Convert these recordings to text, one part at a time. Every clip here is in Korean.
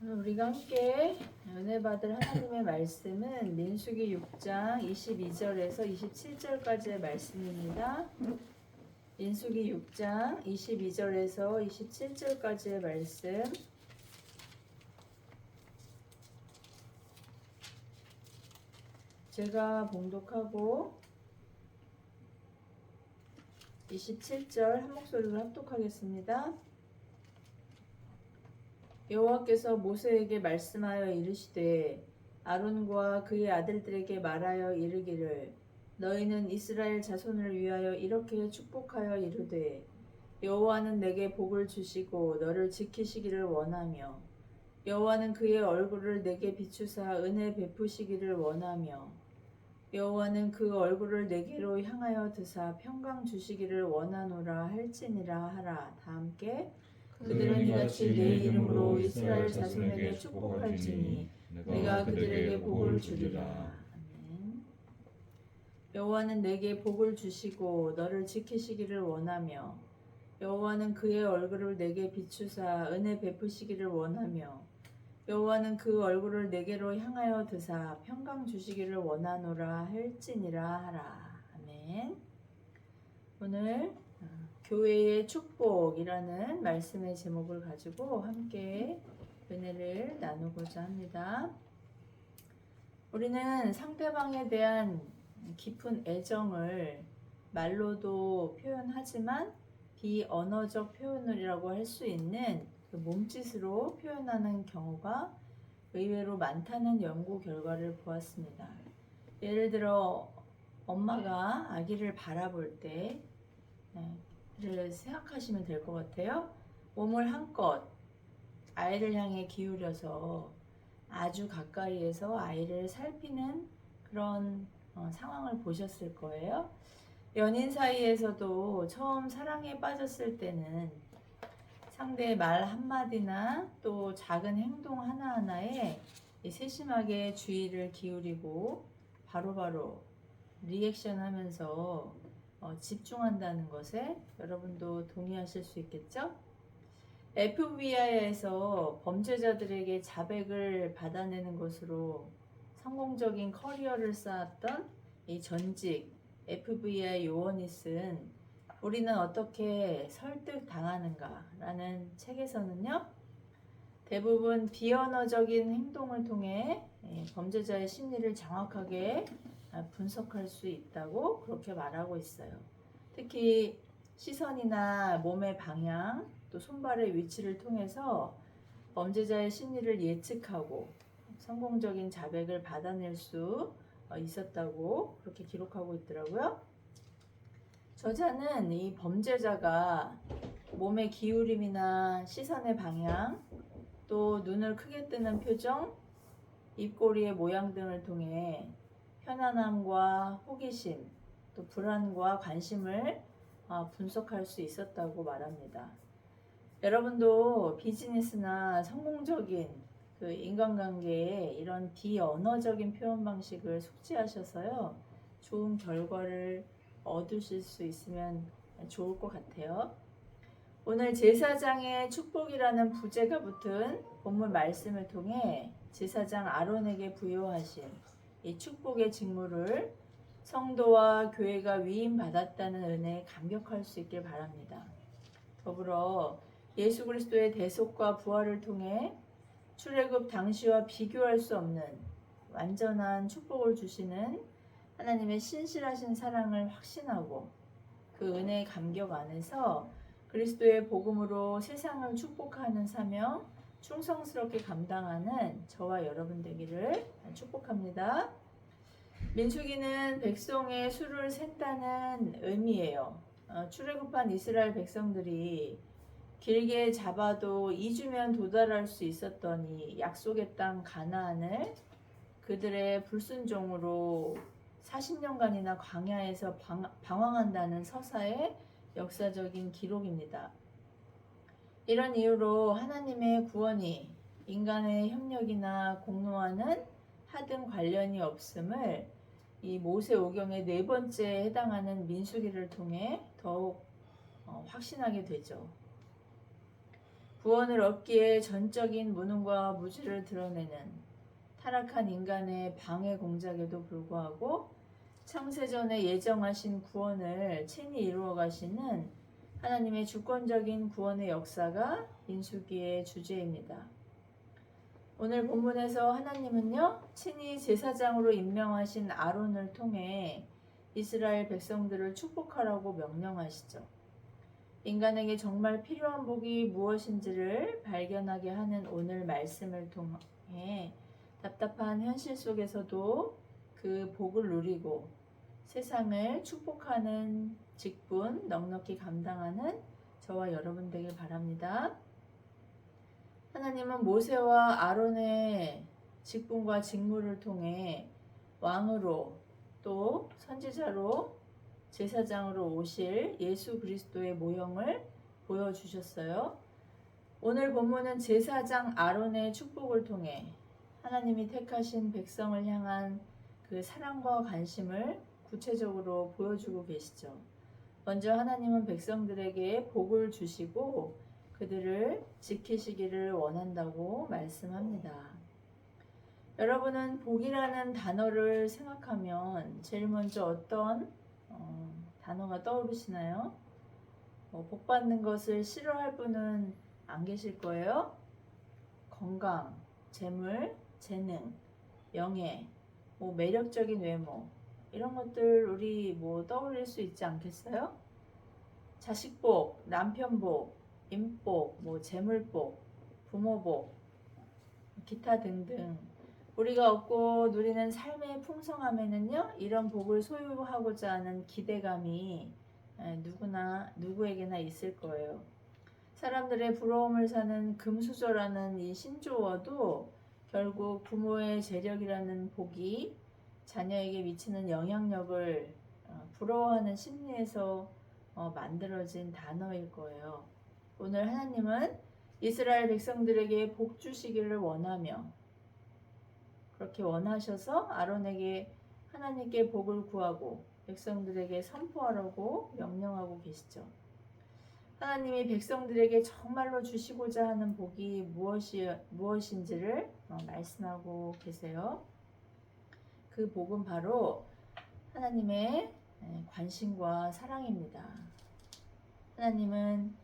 우리가 함께 은혜 받을 하나님의 말씀은 민수기 6장 22절에서 27절까지의 말씀입니다. 민수기 6장 22절에서 27절까지의 말씀. 제가 봉독하고 27절 한 목소리로 합독하겠습니다. 여호와께서 모세에게 말씀하여 이르시되 아론과 그의 아들들에게 말하여 이르기를 너희는 이스라엘 자손을 위하여 이렇게 축복하여 이르되 여호와는 내게 복을 주시고 너를 지키시기를 원하며 여호와는 그의 얼굴을 내게 비추사 은혜 베푸시기를 원하며 여호와는 그 얼굴을 내게로 향하여 드사 평강 주시기를 원하노라 할지니라 하라. 다 함께 그들은 이같이 내 이름으로 이스라엘 자손에게 축복할지니 내가 그들에게 복을 주리라. 아멘. 여호와는 내게 복을 주시고 너를 지키시기를 원하며 여호와는 그의 얼굴을 내게 비추사 은혜 베푸시기를 원하며 여호와는 그 얼굴을 내게로 향하여 드사 평강 주시기를 원하노라 할지니라 하라. 아멘. 오늘 교회의 축복이라는 말씀의 제목을 가지고 함께 은혜를 나누고자 합니다. 우리는 상대방에 대한 깊은 애정을 말로도 표현하지만 비언어적 표현이라고 할 수 있는 그 몸짓으로 표현하는 경우가 의외로 많다는 연구 결과를 보았습니다. 예를 들어 엄마가 아기를 바라볼 때 를 생각하시면 될 것 같아요. 몸을 한껏 아이를 향해 기울여서 아주 가까이에서 아이를 살피는 그런 상황을 보셨을 거예요. 연인 사이에서도 처음 사랑에 빠졌을 때는 상대의 말 한마디나 또 작은 행동 하나하나에 세심하게 주의를 기울이고 바로바로 리액션 하면서 집중한다는 것에 여러분도 동의하실 수 있겠죠? FBI에서 범죄자들에게 자백을 받아내는 것으로 성공적인 커리어를 쌓았던 이 전직 FBI 요원이 쓴 우리는 어떻게 설득당하는가 라는 책에서는요, 대부분 비언어적인 행동을 통해 범죄자의 심리를 정확하게 분석할 수 있다고 그렇게 말하고 있어요. 특히 시선이나 몸의 방향, 또 손발의 위치를 통해서 범죄자의 심리를 예측하고 성공적인 자백을 받아낼 수 있었다고 그렇게 기록하고 있더라고요. 저자는 이 범죄자가 몸의 기울임이나 시선의 방향, 또 눈을 크게 뜨는 표정, 입꼬리의 모양 등을 통해 편안함과 호기심, 또 불안과 관심을 분석할 수 있었다고 말합니다. 여러분도 비즈니스나 성공적인 그 인간관계에 이런 비언어적인 표현 방식을 숙지하셔서요, 좋은 결과를 얻으실 수 있으면 좋을 것 같아요. 오늘 제사장의 축복이라는 부제가 붙은 본문 말씀을 통해 제사장 아론에게 부여하신 이 축복의 직무를 성도와 교회가 위임받았다는 은혜에 감격할 수 있길 바랍니다. 더불어 예수 그리스도의 대속과 부활을 통해 출애굽 당시와 비교할 수 없는 완전한 축복을 주시는 하나님의 신실하신 사랑을 확신하고 그 은혜의 감격 안에서 그리스도의 복음으로 세상을 축복하는 사명 충성스럽게 감당하는 저와 여러분 되기를 축복합니다. 민수기는 백성의 수를 셌다는 의미예요. 출애굽한 이스라엘 백성들이 길게 잡아도 2주면 도달할 수 있었던 이 약속의 땅 가나안을 그들의 불순종으로 40년간이나 광야에서 방황한다는 서사의 역사적인 기록입니다. 이런 이유로 하나님의 구원이 인간의 협력이나 공로와는 하등 관련이 없음을 이 모세오경의 4번째에 해당하는 민수기를 통해 더욱 확신하게 되죠. 구원을 얻기에 전적인 무능과 무지를 드러내는 타락한 인간의 방해 공작에도 불구하고 창세전에 예정하신 구원을 친히 이루어 가시는 하나님의 주권적인 구원의 역사가 민수기의 주제입니다. 오늘 본문에서 하나님은요, 친히 제사장으로 임명하신 아론을 통해 이스라엘 백성들을 축복하라고 명령하시죠. 인간에게 정말 필요한 복이 무엇인지를 발견하게 하는 오늘 말씀을 통해 답답한 현실 속에서도 그 복을 누리고 세상을 축복하는 직분 넉넉히 감당하는 저와 여러분 되길 바랍니다. 하나님은 모세와 아론의 직분과 직무를 통해 왕으로 또 선지자로 제사장으로 오실 예수 그리스도의 모형을 보여주셨어요. 오늘 본문은 제사장 아론의 축복을 통해 하나님이 택하신 백성을 향한 그 사랑과 관심을 구체적으로 보여주고 계시죠. 먼저 하나님은 백성들에게 복을 주시고 그들을 지키시기를 원한다고 말씀합니다. 여러분은 복이라는 단어를 생각하면 제일 먼저 어떤 단어가 떠오르시나요? 복 받는 것을 싫어할 분은 안 계실 거예요. 건강, 재물, 재능, 명예, 매력적인 외모 이런 것들 우리 떠올릴 수 있지 않겠어요? 자식복, 남편복, 임복, 재물복, 부모복, 기타 등등 우리가 얻고 누리는 삶의 풍성함에는요, 이런 복을 소유하고자 하는 기대감이 누구에게나 있을 거예요. 사람들의 부러움을 사는 금수저라는 이 신조어도 결국 부모의 재력이라는 복이 자녀에게 미치는 영향력을 부러워하는 심리에서 만들어진 단어일 거예요. 오늘 하나님은 이스라엘 백성들에게 복 주시기를 원하며 그렇게 원하셔서 아론에게 하나님께 복을 구하고 백성들에게 선포하라고 명령하고 계시죠. 하나님이 백성들에게 정말로 주시고자 하는 복이 무엇인지를 말씀하고 계세요. 그 복은 바로 하나님의 관심과 사랑입니다. 하나님은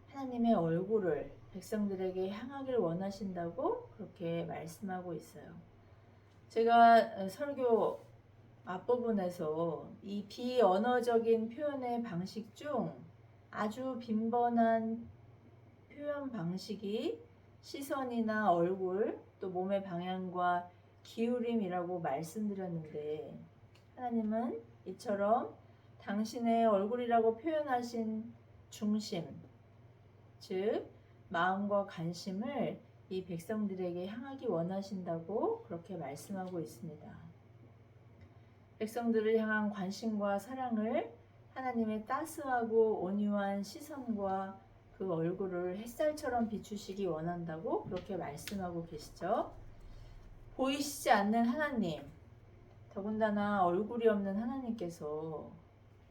하나님의 얼굴을 백성들에게 향하기를 원하신다고 그렇게 말씀하고 있어요. 제가 설교 앞부분에서 이 비언어적인 표현의 방식 중 아주 빈번한 표현 방식이 시선이나 얼굴 또 몸의 방향과 기울임이라고 말씀드렸는데 하나님은 이처럼 당신의 얼굴이라고 표현하신 중심, 즉 마음과 관심을 이 백성들에게 향하기 원하신다고 그렇게 말씀하고 있습니다. 백성들을 향한 관심과 사랑을 하나님의 따스하고 온유한 시선과 그 얼굴을 햇살처럼 비추시기 원한다고 그렇게 말씀하고 계시죠. 보이시지 않는 하나님, 더군다나 얼굴이 없는 하나님께서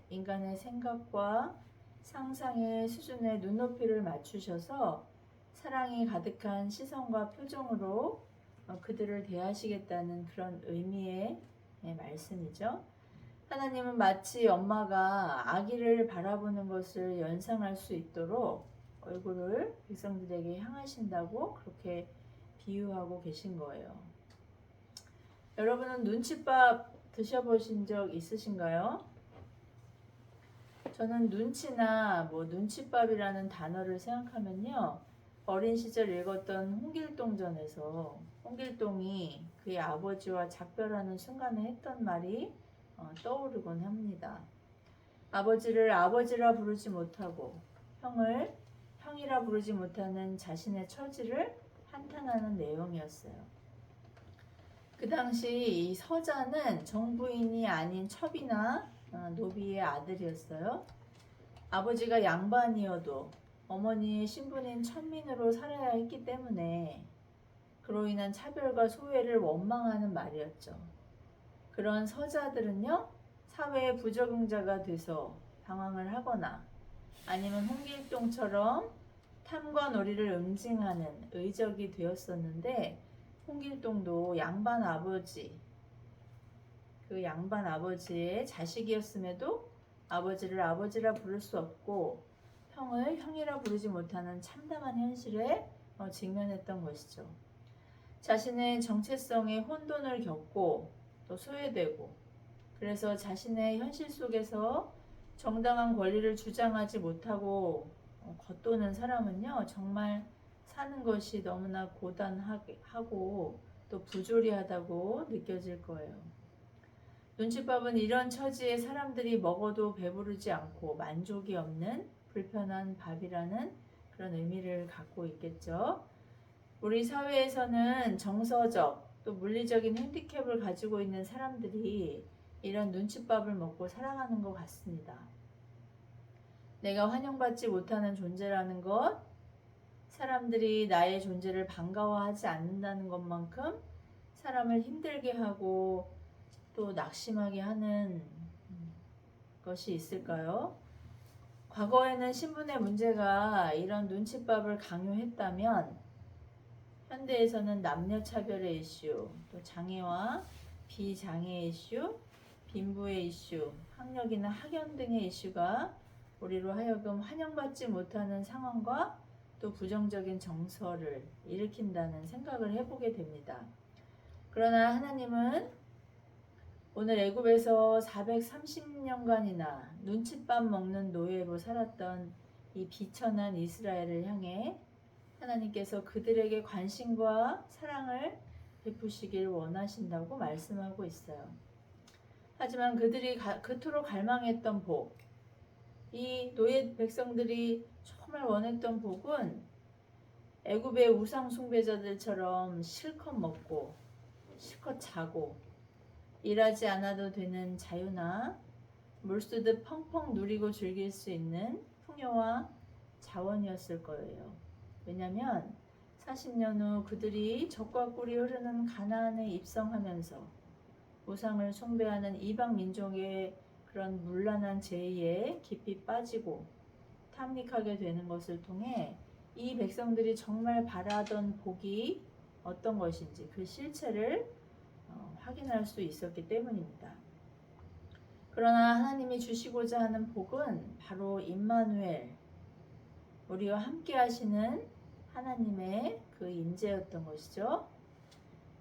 인간의 생각과 상상의 수준의 눈높이를 맞추셔서 사랑이 가득한 시선과 표정으로 그들을 대하시겠다는 그런 의미의 말씀이죠. 하나님은 마치 엄마가 아기를 바라보는 것을 연상할 수 있도록 얼굴을 백성들에게 향하신다고 그렇게 비유하고 계신 거예요. 여러분은 눈칫밥 드셔보신 적 있으신가요? 저는 눈치나 눈칫밥이라는 단어를 생각하면요, 어린 시절 읽었던 홍길동전에서 홍길동이 그의 아버지와 작별하는 순간에 했던 말이 떠오르곤 합니다. 아버지를 아버지라 부르지 못하고 형을 형이라 부르지 못하는 자신의 처지를 한탄하는 내용이었어요. 그 당시 이 서자는 정부인이 아닌 첩이나 노비의 아들이었어요. 아버지가 양반이어도 어머니의 신분인 천민으로 살아야 했기 때문에 그로 인한 차별과 소외를 원망하는 말이었죠. 그런 서자들은요, 사회의 부적응자가 돼서 방황을 하거나 아니면 홍길동처럼 탐과 놀이를 응징하는 의적이 되었었는데 홍길동도 양반 아버지, 그 양반 아버지의 자식이었음에도 아버지를 아버지라 부를 수 없고 형을 형이라 부르지 못하는 참담한 현실에 직면했던 것이죠. 자신의 정체성에 혼돈을 겪고 또 소외되고, 그래서 자신의 현실 속에서 정당한 권리를 주장하지 못하고 겉도는 사람은요, 정말 사는 것이 너무나 고단하고 또 부조리하다고 느껴질 거예요. 눈칫밥은 이런 처지에 사람들이 먹어도 배부르지 않고 만족이 없는 불편한 밥이라는 그런 의미를 갖고 있겠죠. 우리 사회에서는 정서적 또 물리적인 핸디캡을 가지고 있는 사람들이 이런 눈칫밥을 먹고 살아가는 것 같습니다. 내가 환영받지 못하는 존재라는 것, 사람들이 나의 존재를 반가워하지 않는다는 것만큼 사람을 힘들게 하고 또 낙심하게 하는 것이 있을까요? 과거에는 신분의 문제가 이런 눈칫밥을 강요했다면 현대에서는 남녀차별의 이슈, 또 장애와 비장애의 이슈, 빈부의 이슈, 학력이나 학연 등의 이슈가 우리로 하여금 환영받지 못하는 상황과 또 부정적인 정서를 일으킨다는 생각을 해보게 됩니다. 그러나 하나님은 오늘 애굽에서 430년간이나 눈칫밥 먹는 노예로 살았던 이 비천한 이스라엘을 향해 하나님께서 그들에게 관심과 사랑을 베푸시길 원하신다고 말씀하고 있어요. 하지만 그들이 그토록 갈망했던 복, 이 노예 백성들이 정말 원했던 복은 애굽의 우상 숭배자들처럼 실컷 먹고 실컷 자고 일하지 않아도 되는 자유나 물쓰듯 펑펑 누리고 즐길 수 있는 풍요와 자원이었을 거예요. 왜냐하면 40년 후 그들이 젖과 꿀이 흐르는 가나안에 입성하면서 우상을 숭배하는 이방 민족의 그런 문란한 죄에 깊이 빠지고 탐닉하게 되는 것을 통해 이 백성들이 정말 바라던 복이 어떤 것인지 그 실체를 확인할 수 있었기 때문입니다. 그러나 하나님이 주시고자 하는 복은 바로 임마누엘, 우리와 함께 하시는 하나님의 그 임재였던 것이죠.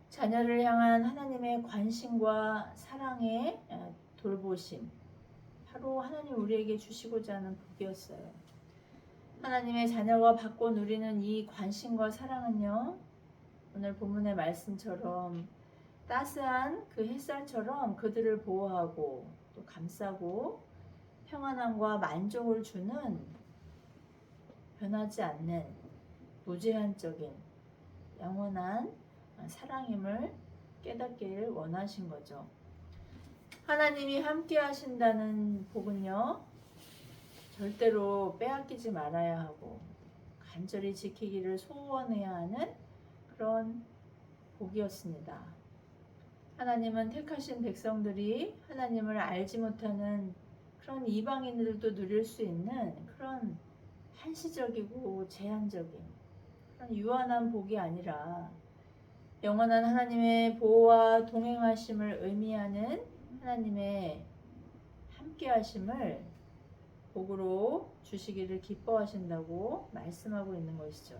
자녀를 향한 하나님의 관심과 사랑의 돌보심, 바로 하나님 우리에게 주시고자 하는 복이었어요. 하나님의 자녀가 받고 누리는 이 관심과 사랑은요, 오늘 본문의 말씀처럼 따스한 그 햇살처럼 그들을 보호하고 또 감싸고 평안함과 만족을 주는 변하지 않는 무제한적인 영원한 사랑임을 깨닫기를 원하신 거죠. 하나님이 함께 하신다는 복은요, 절대로 빼앗기지 말아야 하고 간절히 지키기를 소원해야 하는 그런 복이었습니다. 하나님은 택하신 백성들이 하나님을 알지 못하는 그런 이방인들도 누릴 수 있는 그런 한시적이고 제한적인 그런 유한한 복이 아니라 영원한 하나님의 보호와 동행하심을 의미하는 하나님의 함께하심을 복으로 주시기를 기뻐하신다고 말씀하고 있는 것이죠.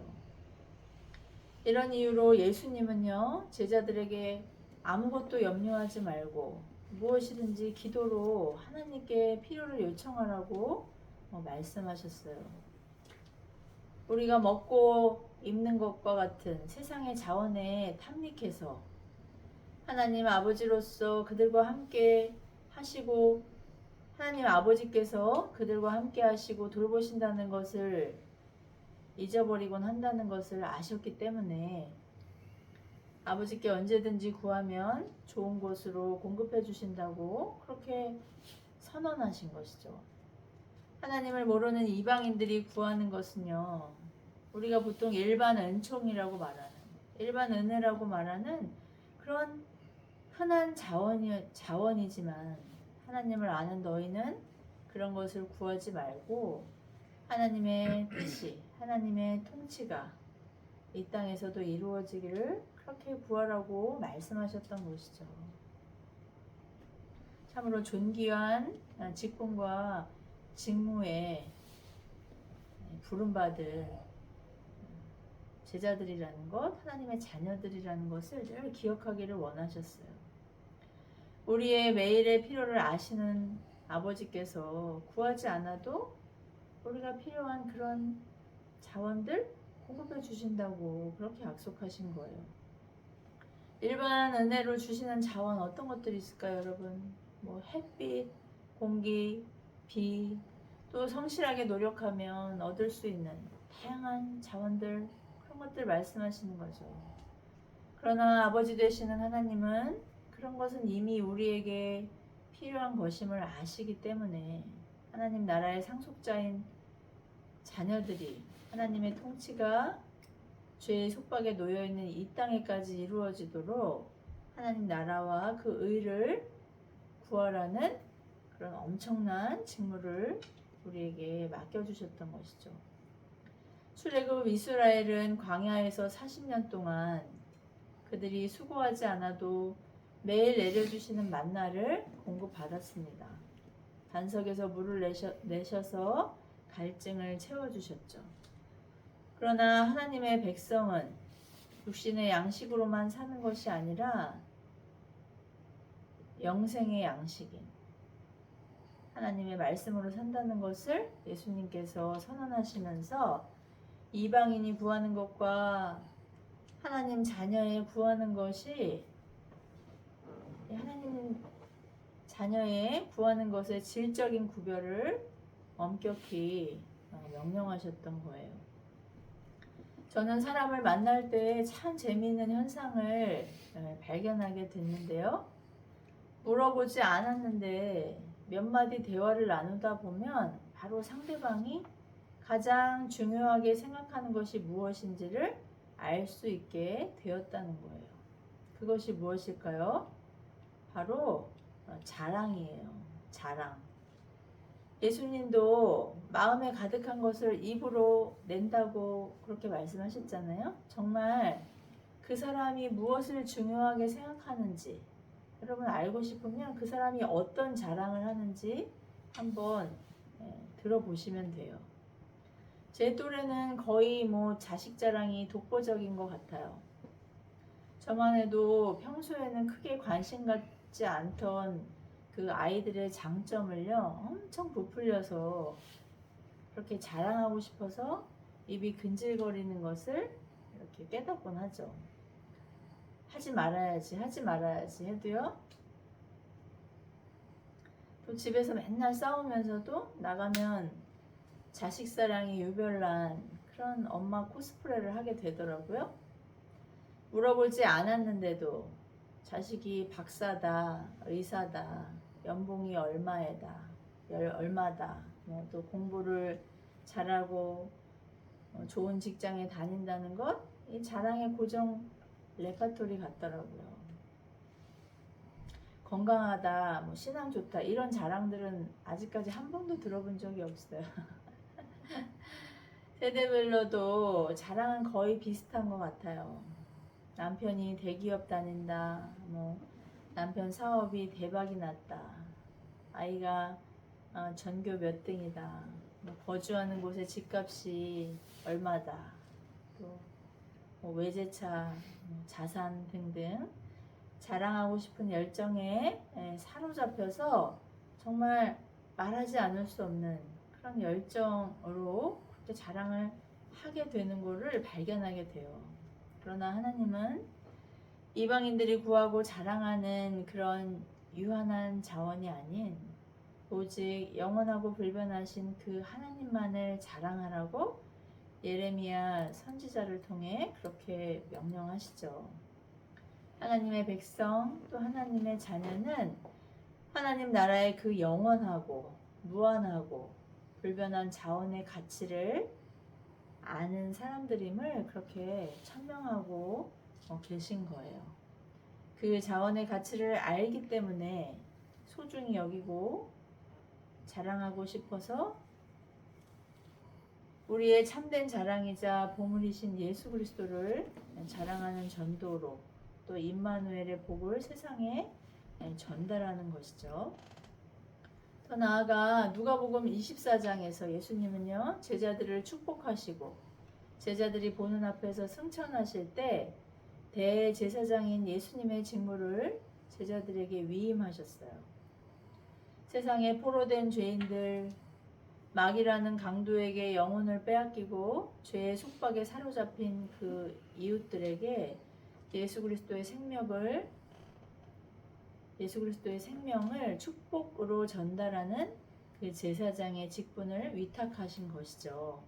이런 이유로 예수님은요, 제자들에게 아무것도 염려하지 말고 무엇이든지 기도로 하나님께 필요를 요청하라고 말씀하셨어요. 우리가 먹고 입는 것과 같은 세상의 자원에 탐닉해서 하나님 아버지로서 그들과 함께 하시고 하나님 아버지께서 그들과 함께 하시고 돌보신다는 것을 잊어버리곤 한다는 것을 아셨기 때문에 아버지께 언제든지 구하면 좋은 곳으로 공급해 주신다고 그렇게 선언하신 것이죠. 하나님을 모르는 이방인들이 구하는 것은요, 우리가 보통 일반 은총이라고 말하는, 일반 은혜라고 말하는 그런 흔한 자원이지만 하나님을 아는 너희는 그런 것을 구하지 말고 하나님의 뜻이, 하나님의 통치가 이 땅에서도 이루어지기를 그렇게 구하라고 말씀하셨던 것이죠. 참으로 존귀한 직분과 직무에 부름받을 제자들이라는 것, 하나님의 자녀들이라는 것을 늘 기억하기를 원하셨어요. 우리의 매일의 필요를 아시는 아버지께서 구하지 않아도 우리가 필요한 그런 자원들 공급해 주신다고 그렇게 약속하신 거예요. 일반 은혜로 주시는 자원 어떤 것들이 있을까요, 여러분? 뭐 햇빛, 공기, 비, 또 성실하게 노력하면 얻을 수 있는 다양한 자원들, 그런 것들 말씀하시는 거죠. 그러나 아버지 되시는 하나님은 그런 것은 이미 우리에게 필요한 것임을 아시기 때문에 하나님 나라의 상속자인 자녀들이 하나님의 통치가 죄의 속박에 놓여있는 이 땅에까지 이루어지도록 하나님 나라와 그 의를 구하라는 그런 엄청난 직무를 우리에게 맡겨주셨던 것이죠. 출애굽 이스라엘은 광야에서 40년 동안 그들이 수고하지 않아도 매일 내려주시는 만나를 공급받았습니다. 반석에서 물을 내셔서 갈증을 채워주셨죠. 그러나 하나님의 백성은 육신의 양식으로만 사는 것이 아니라 영생의 양식인 하나님의 말씀으로 산다는 것을 예수님께서 선언하시면서 이방인이 구하는 것과 하나님 자녀의 구하는 것이 하나님 자녀의 구하는 것의 질적인 구별을 엄격히 명령하셨던 거예요. 저는 사람을 만날 때 참 재미있는 현상을 발견하게 됐는데요. 물어보지 않았는데 몇 마디 대화를 나누다 보면 바로 상대방이 가장 중요하게 생각하는 것이 무엇인지를 알 수 있게 되었다는 거예요. 그것이 무엇일까요? 바로 자랑이에요. 자랑. 예수님도 마음에 가득한 것을 입으로 낸다고 그렇게 말씀하셨잖아요. 정말 그 사람이 무엇을 중요하게 생각하는지 여러분 알고 싶으면 그 사람이 어떤 자랑을 하는지 한번 들어보시면 돼요. 제 또래는 거의 뭐 자식 자랑이 독보적인 것 같아요. 저만 해도 평소에는 크게 관심 갖지 않던 그 아이들의 장점을요 엄청 부풀려서 그렇게 자랑하고 싶어서 입이 근질거리는 것을 이렇게 깨닫곤 하죠. 하지 말아야지 해도요 또 집에서 맨날 싸우면서도 나가면 자식 사랑이 유별난 그런 엄마 코스프레를 하게 되더라고요. 물어보지 않았는데도 자식이 박사다, 의사다, 연봉이 얼마다, 뭐 또 공부를 잘하고 좋은 직장에 다닌다는 것, 이 자랑의 고정 레파토리 같더라고요. 건강하다, 뭐 신앙 좋다 이런 자랑들은 아직까지 한 번도 들어본 적이 없어요. 세대별로도 자랑은 거의 비슷한 것 같아요. 남편이 대기업 다닌다, 뭐 남편 사업이 대박이 났다, 아이가 전교 몇 등이다, 뭐 거주하는 곳의 집값이 얼마다, 또 외제차, 자산 등등 자랑하고 싶은 열정에 사로잡혀서 정말 말하지 않을 수 없는 그런 열정으로 그렇게 자랑을 하게 되는 것을 발견하게 돼요. 그러나 하나님은 이방인들이 구하고 자랑하는 그런 유한한 자원이 아닌 오직 영원하고 불변하신 그 하나님만을 자랑하라고 예레미야 선지자를 통해 그렇게 명령하시죠. 하나님의 백성 또 하나님의 자녀는 하나님 나라의 그 영원하고 무한하고 불변한 자원의 가치를 아는 사람들임을 그렇게 천명하고 계신 거예요. 그 자원의 가치를 알기 때문에 소중히 여기고 자랑하고 싶어서 우리의 참된 자랑이자 보물이신 예수 그리스도를 자랑하는 전도로 또 임마누엘의 복을 세상에 전달하는 것이죠. 더 나아가 누가복음 24장에서 예수님은요, 제자들을 축복하시고 제자들이 보는 앞에서 승천하실 때 대제사장인 예수님의 직무를 제자들에게 위임하셨어요. 세상에 포로된 죄인들, 마귀라는 강도에게 영혼을 빼앗기고 죄의 속박에 사로잡힌 그 이웃들에게 예수 그리스도의 생명을 축복으로 전달하는 그 제사장의 직분을 위탁하신 것이죠.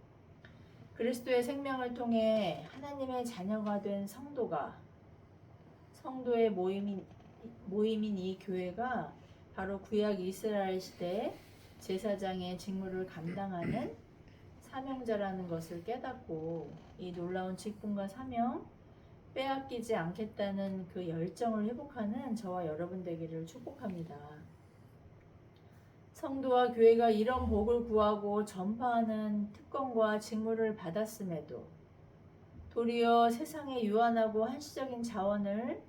그리스도의 생명을 통해 하나님의 자녀가 된 성도의 모임인 이 교회가 바로 구약 이스라엘 시대 제사장의 직무를 감당하는 사명자라는 것을 깨닫고 이 놀라운 직분과 사명 빼앗기지 않겠다는 그 열정을 회복하는 저와 여러분 되기를 축복합니다. 성도와 교회가 이런 복을 구하고 전파하는 특권과 직무를 받았음에도 도리어 세상에 유한하고 한시적인 자원을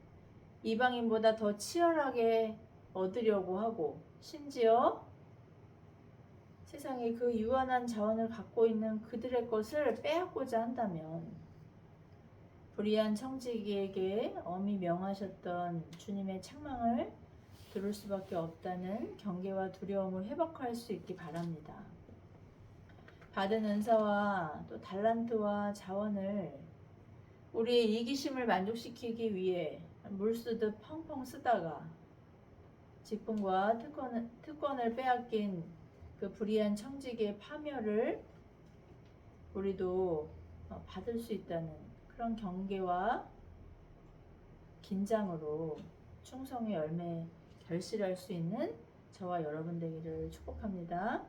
이방인보다 더 치열하게 얻으려고 하고 심지어 세상에 그 유한한 자원을 갖고 있는 그들의 것을 빼앗고자 한다면 불의한 청지기에게 엄히 명하셨던 주님의 책망을 들을 수밖에 없다는 경계와 두려움을 회복할 수 있기 바랍니다. 받은 은사와 또 달란트와 자원을 우리의 이기심을 만족시키기 위해 물쓰듯 펑펑 쓰다가 직분과 특권을 빼앗긴 그 불의한 청지기의 파멸을 우리도 받을 수 있다는 그런 경계와 긴장으로 충성의 열매 결실할 수 있는 저와 여러분 되기를 축복합니다.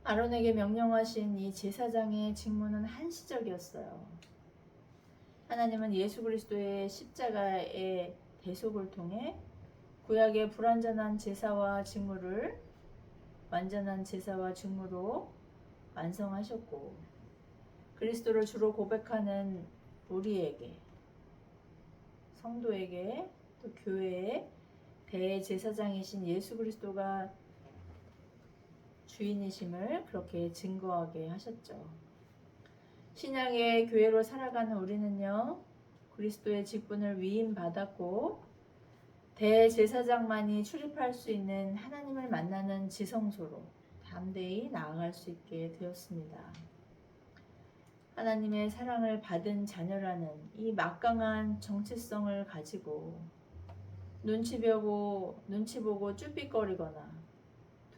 아론에게 명령하신 이 제사장의 직무는 한시적이었어요. 하나님은 예수 그리스도의 십자가의 대속을 통해 구약의 불완전한 제사와 직무를 완전한 제사와 직무로 완성하셨고 그리스도를 주로 고백하는 우리에게 성도에게 또 교회의 대제사장이신 예수 그리스도가 주인이심을 그렇게 증거하게 하셨죠. 신약의 교회로 살아가는 우리는요, 그리스도의 직분을 위임받았고 대제사장만이 출입할 수 있는 하나님을 만나는 지성소로 담대히 나아갈 수 있게 되었습니다. 하나님의 사랑을 받은 자녀라는 이 막강한 정체성을 가지고 눈치 보고 쭈삣거리거나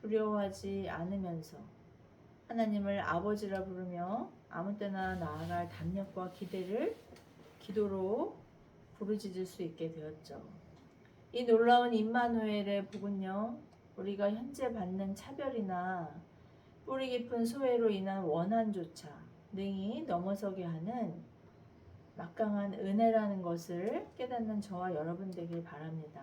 두려워하지 않으면서 하나님을 아버지라 부르며 아무 때나 나아갈 담력과 기도로 부르짖을 수 있게 되었죠. 이 놀라운 임마누엘의 복은요, 우리가 현재 받는 차별이나 뿌리 깊은 소외로 인한 원한조차 능히 넘어서게 하는 막강한 은혜라는 것을 깨닫는 저와 여러분 되길 바랍니다.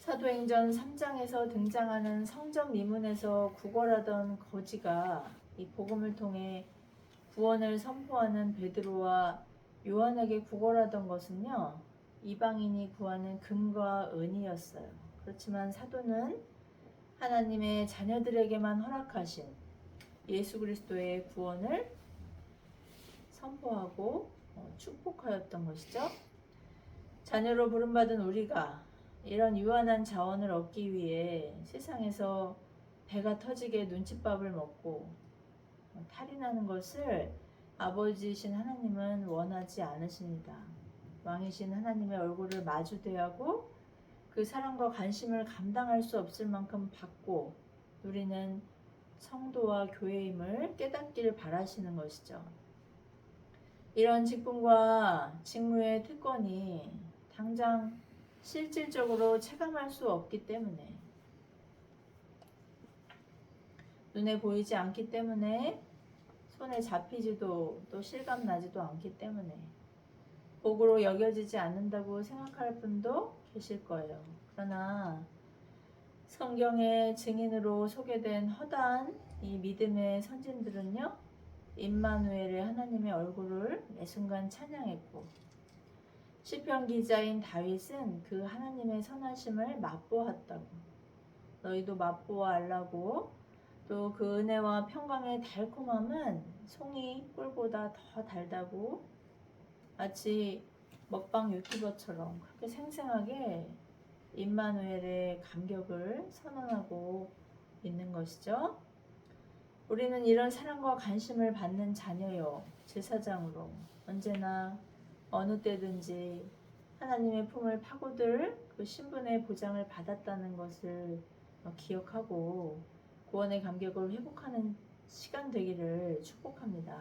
사도행전 3장에서 등장하는 성전 미문에서 구걸하던 거지가 이 복음을 통해 구원을 선포하는 베드로와 요한에게 구걸하던 것은요, 이방인이 구하는 금과 은이었어요. 그렇지만 사도는 하나님의 자녀들에게만 허락하신 예수 그리스도의 구원을 선포하고 축복하였던 것이죠. 자녀로 부름받은 우리가 이런 유한한 자원을 얻기 위해 세상에서 배가 터지게 눈칫밥을 먹고 탈이 나는 것을 아버지이신 하나님은 원하지 않으십니다. 왕이신 하나님의 얼굴을 마주대하고 그 사랑과 관심을 감당할 수 없을 만큼 받고 누리는 성도와 교회임을 깨닫기를 바라시는 것이죠. 이런 직분과 직무의 특권이 당장 실질적으로 체감할 수 없기 때문에 눈에 보이지 않기 때문에 손에 잡히지도 또 실감나지도 않기 때문에 복으로 여겨지지 않는다고 생각할 분도 계실 거예요. 그러나 성경의 증인으로 소개된 허다한 이 믿음의 선진들은요, 임마누엘의 하나님의 얼굴을 매 순간 찬양했고, 시편 기자인 다윗은 그 하나님의 선하심을 맛보았다고, 너희도 맛보아 알라고, 또 그 은혜와 평강의 달콤함은 송이 꿀보다 더 달다고, 마치 먹방 유튜버처럼 그렇게 생생하게 임마누엘의 감격을 선언하고 있는 것이죠. 우리는 이런 사랑과 관심을 받는 자녀요, 제사장으로 언제나 어느 때든지 하나님의 품을 파고들 그 신분의 보장을 받았다는 것을 기억하고 구원의 감격을 회복하는 시간 되기를 축복합니다.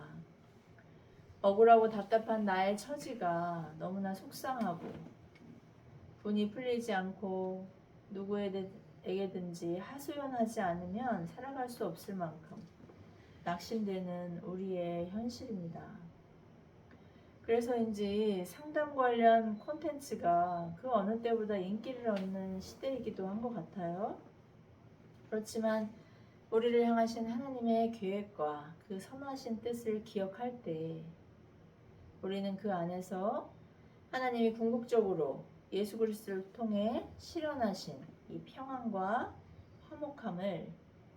억울하고 답답한 나의 처지가 너무나 속상하고 분이 풀리지 않고 누구에게든지 하소연하지 않으면 살아갈 수 없을 만큼 낙심되는 우리의 현실입니다. 그래서인지 상담 관련 콘텐츠가 그 어느 때보다 인기를 얻는 시대이기도 한 것 같아요. 그렇지만 우리를 향하신 하나님의 계획과 그 선하신 뜻을 기억할 때 우리는 그 안에서 하나님이 궁극적으로 예수 그리스도를 통해 실현하신 이 평안과 화목함을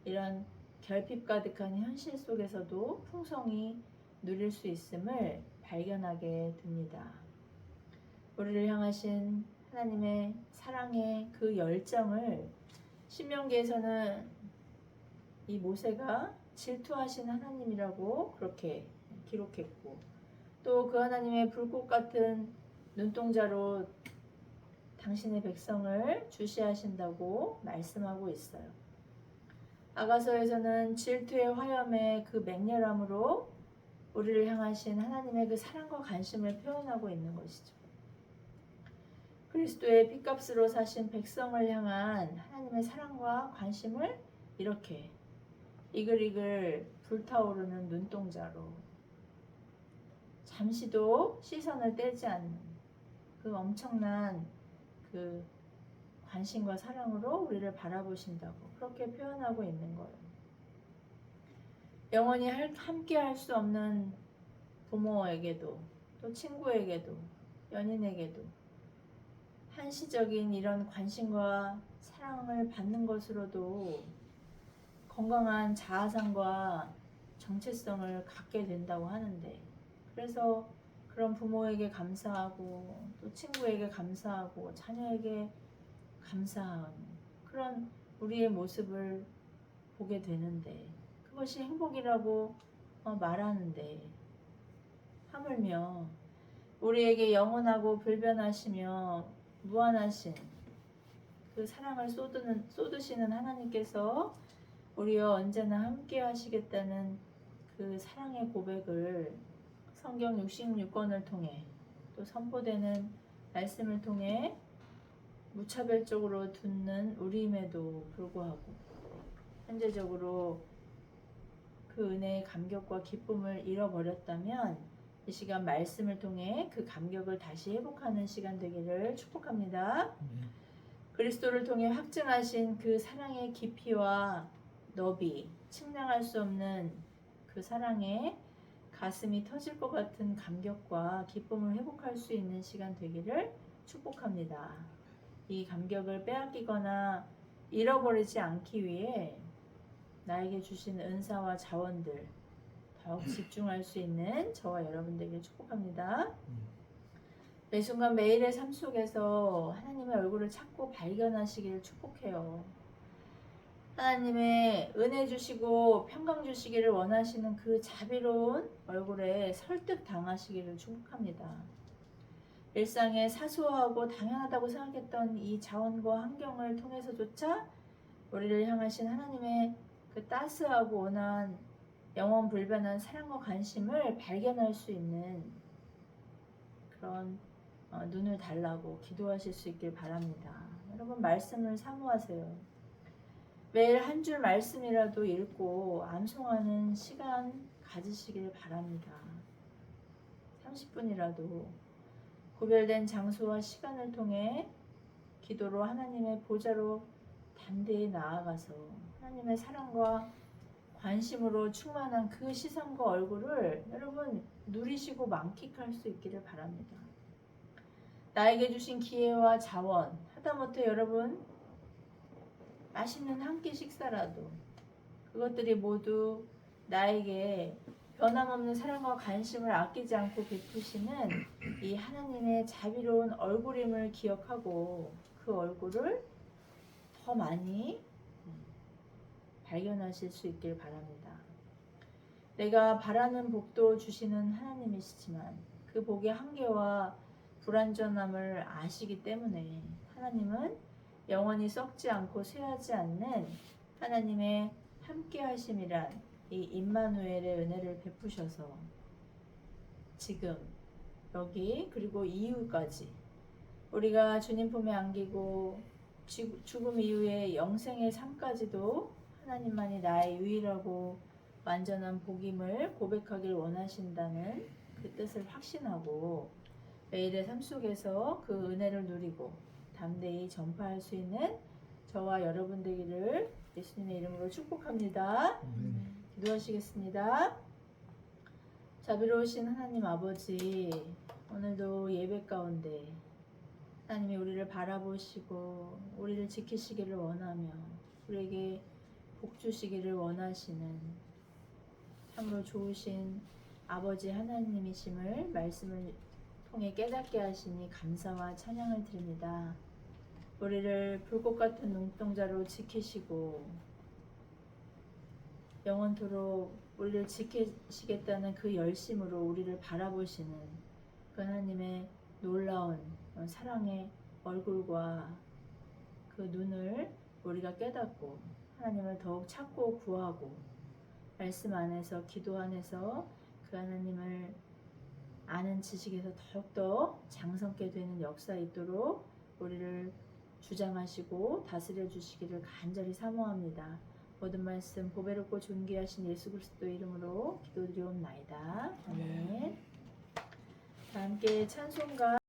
이런 결핍 가득한 현실 속에서도 풍성히 누릴 수 있음을 발견하게 됩니다. 우리를 향하신 하나님의 사랑의 그 열정을 신명기에서는 이 모세가 질투하신 하나님이라고 그렇게 기록했고, 또 그 하나님의 불꽃 같은 눈동자로 당신의 백성을 주시하신다고 말씀하고 있어요. 아가서에서는 질투의 화염의 그 맹렬함으로 우리를 향하신 하나님의 그 사랑과 관심을 표현하고 있는 것이죠. 그리스도의 핏값으로 사신 백성을 향한 하나님의 사랑과 관심을 이렇게 이글이글 불타오르는 눈동자로 잠시도 시선을 떼지 않는 그 엄청난 그 관심과 사랑으로 우리를 바라보신다고 그렇게 표현하고 있는 거예요. 영원히 함께 할 수 없는 부모에게도 또 친구에게도 연인에게도 한시적인 이런 관심과 사랑을 받는 것으로도 건강한 자아상과 정체성을 갖게 된다고 하는데, 그래서 그런 부모에게 감사하고 또 친구에게 감사하고 자녀에게 감사하는 그런 우리의 모습을 보게 되는데, 그것이 행복이라고 말하는데 하물며 우리에게 영원하고 불변하시며 무한하신 그 사랑을 쏟으시는 하나님께서 우리와 언제나 함께 하시겠다는 그 사랑의 고백을 성경 66권을 통해 또 선포되는 말씀을 통해 무차별적으로 듣는 우리임에도 불구하고 현재적으로 그 은혜의 감격과 기쁨을 잃어버렸다면 이 시간 말씀을 통해 그 감격을 다시 회복하는 시간 되기를 축복합니다. 그리스도를 통해 확증하신 그 사랑의 깊이와 너비, 측량할 수 없는 그 사랑에 가슴이 터질 것 같은 감격과 기쁨을 회복할 수 있는 시간 되기를 축복합니다. 이 감격을 빼앗기거나 잃어버리지 않기 위해 나에게 주신 은사와 자원들 더욱 집중할 수 있는 저와 여러분들에게 축복합니다. 매 순간 매일의 삶 속에서 하나님의 얼굴을 찾고 발견하시기를 축복해요. 하나님의 은혜 주시고 평강 주시기를 원하시는 그 자비로운 얼굴에 설득 당하시기를 축복합니다. 일상에 사소하고 당연하다고 생각했던 이 자원과 환경을 통해서조차 우리를 향하신 하나님의 그 따스하고 온화한 영원 불변한 사랑과 관심을 발견할 수 있는 그런 눈을 달라고 기도하실 수 있길 바랍니다. 여러분 말씀을 사모하세요. 매일 한 줄 말씀이라도 읽고 암송하는 시간 가지시길 바랍니다. 30분이라도 구별된 장소와 시간을 통해 기도로 하나님의 보좌로 담대히 나아가서 하나님의 사랑과 관심으로 충만한 그 시선과 얼굴을 여러분 누리시고 만끽할 수 있기를 바랍니다. 나에게 주신 기회와 자원, 하다못해 여러분 맛있는 한 끼 식사라도 그것들이 모두 나에게 변함없는 사랑과 관심을 아끼지 않고 베푸시는 이 하나님의 자비로운 얼굴임을 기억하고 그 얼굴을 더 많이 발견하실 수 있길 바랍니다. 내가 바라는 복도 주시는 하나님이시지만 그 복의 한계와 불완전함을 아시기 때문에 하나님은 영원히 썩지 않고 쇠하지 않는 하나님의 함께 하심이란 이 임마누엘의 은혜를 베푸셔서 지금 여기 그리고 이후까지 우리가 주님 품에 안기고 죽음 이후의 영생의 삶까지도 하나님만이 나의 유일하고 완전한 복임을 고백하길 원하신다는 그 뜻을 확신하고 매일의 삶 속에서 그 은혜를 누리고 담대히 전파할 수 있는 저와 여러분 되기를 예수님의 이름으로 축복합니다. 기도하시겠습니다. 자비로우신 하나님 아버지, 오늘도 예배 가운데 하나님이 우리를 바라보시고 우리를 지키시기를 원하며 우리에게 복 주시기를 원하시는 참으로 좋으신 아버지 하나님이심을 말씀을 통해 깨닫게 하시니 감사와 찬양을 드립니다. 우리를 불꽃 같은 눈동자로 지키시고 영원토록 우리를 지키시겠다는 그 열심으로 우리를 바라보시는 그 하나님의 놀라운 사랑의 얼굴과 그 눈을 우리가 깨닫고 하나님을 더욱 찾고 구하고 말씀 안에서 기도 안에서 그 하나님을 아는 지식에서 더욱더 장성케 되는 역사 있도록 우리를 주장하시고 다스려 주시기를 간절히 사모합니다. 모든 말씀 보배롭고 존귀하신 예수 그리스도 이름으로 기도드리옵나이다. 아멘. 다 함께 찬송가